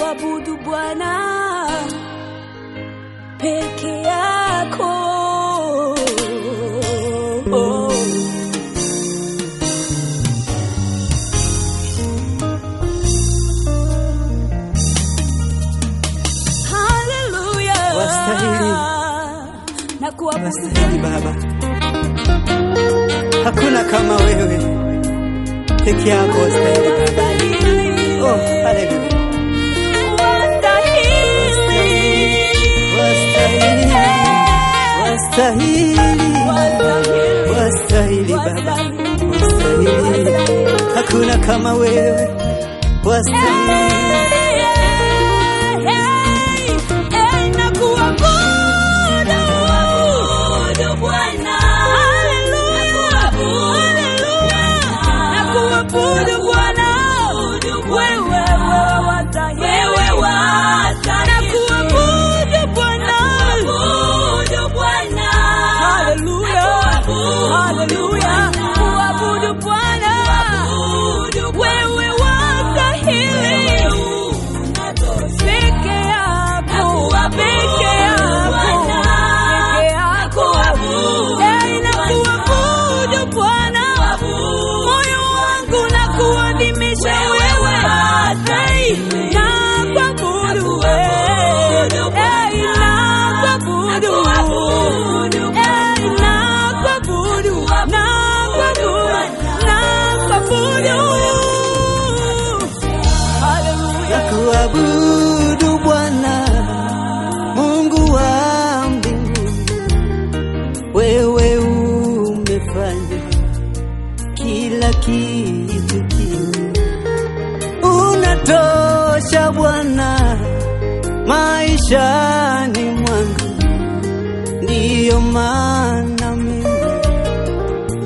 kuabudu Bwana peke yako. Hallelujah. Wastahili. Na kuabudu Wastahili Baba. Hakuna kama wewe. Peke yako wastahili Baba. Oh, hallelujah. Wastahili Baba, wastahili. Hakuna kama wewe, wastahili. Hallelujah, kuabudu Bwana, wewe wastahili, peke yako, peke yako, nakuabudu Bwana, moyo wangu nakuadhimisha wewe, nakuabudu Nakuabudu Bwana, Mungu wa mbinguni, wewe umefanya kila kitu kile. Unatosha Bwana maishani mwangu, ndiyo maana mimi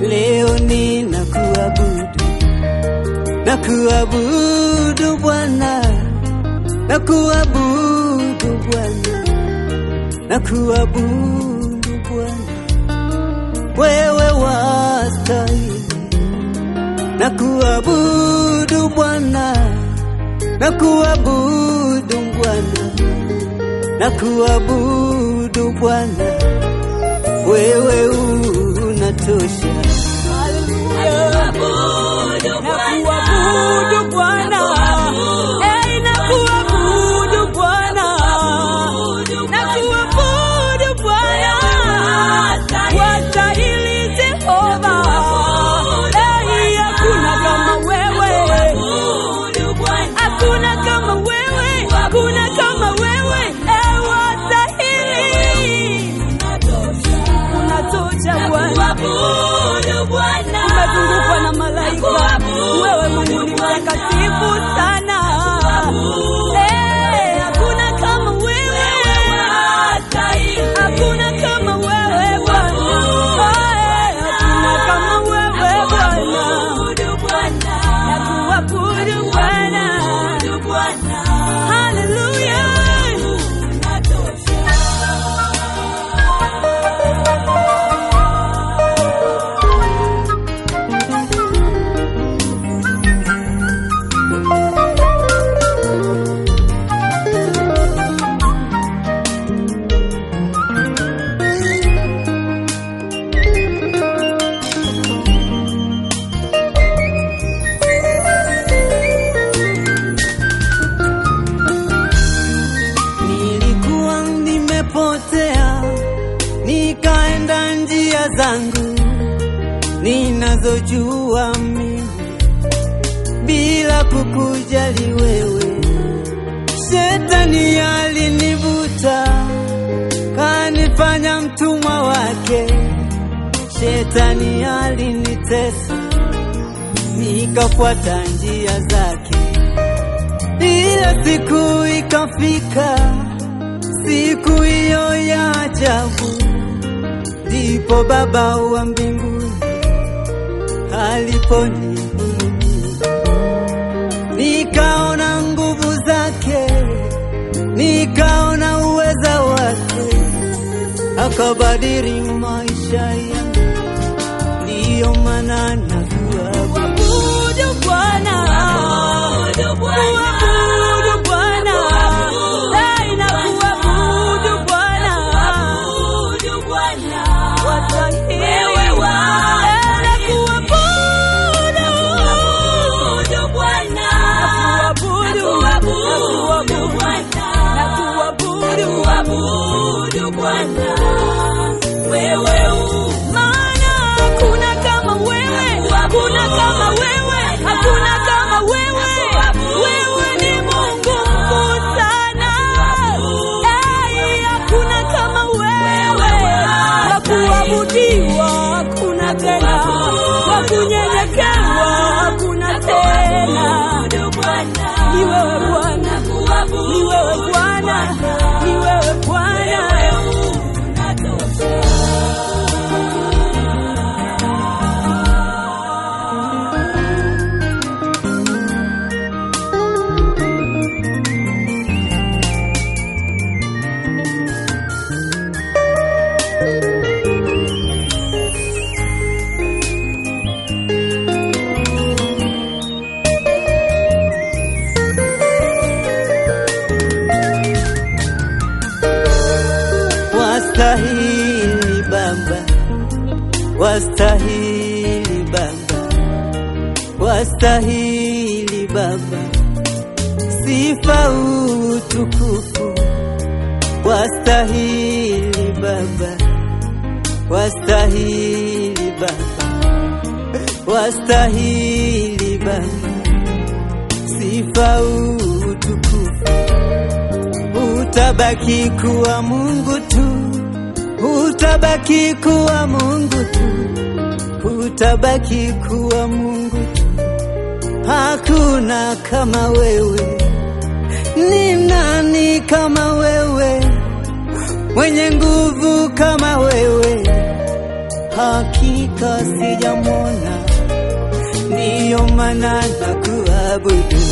leo ninakuabudu. Nakuabudu Bwana, nakuabudu Bwana, nakuabudu Bwana, wewe wastahili. Nakuabudu Bwana, nakuabudu Bwana, nakuabudu Bwana, wewe unatosha. Nakuabudu Bwana, nakuabudu Bwana, nakuabudu Bwana, wastahili Jehova, hakuna kama wewe, hakuna kama wewe, hakuna kama wewe, wastahili, unatosha Bwana. Umezungukwa na malaika, wewe Mungu ni mtakatifu sana. Hakuna kama wewe, hakuna kama wewe Bwana, hakuna kama wewe Bwana, nakuabudu Bwana, hallelujah. Nikaenda njia zangu ninazojua mimi, bila kukujali wewe. Shetani alinivuta, kanifanya mtumwa wake. Shetani alinitesa, nikafuata njia zake. Ila siku ikafika, siku hiyo ya ajabu, ndipo Baba wa mbinguni aliponihurumia. Nikaona nguvu zake, nikaona uweza wake, akabadili maisha yangu. Ndiyo maana nakuabudu Bwana, kuabudu Bwana, hakuna kama wewe. Wewe ni Mungu mkuu sana. Hakuna kama wewe. Wa kuabudiwa hakuna tena. Wa kunyenyekewa hakuna tena. Ni wewe Bwana. Ni wewe Bwana. Ni wewe Bwana. Wastahili Baba, wastahili Baba, wastahili Baba, sifa utukufu. Wastahili Baba, wastahili Baba, wastahili Baba, sifa utukufu. Utabaki kuwa Mungu tu, utabaki kuwa Mungu tu, utabaki kuwa Mungu tu. Hakuna kama wewe. Ni nani kama wewe? Mwenye nguvu kama wewe? Hakika sijamwona, ndiyo maana nakuabudu.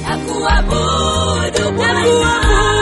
Nakuabudu Bwana.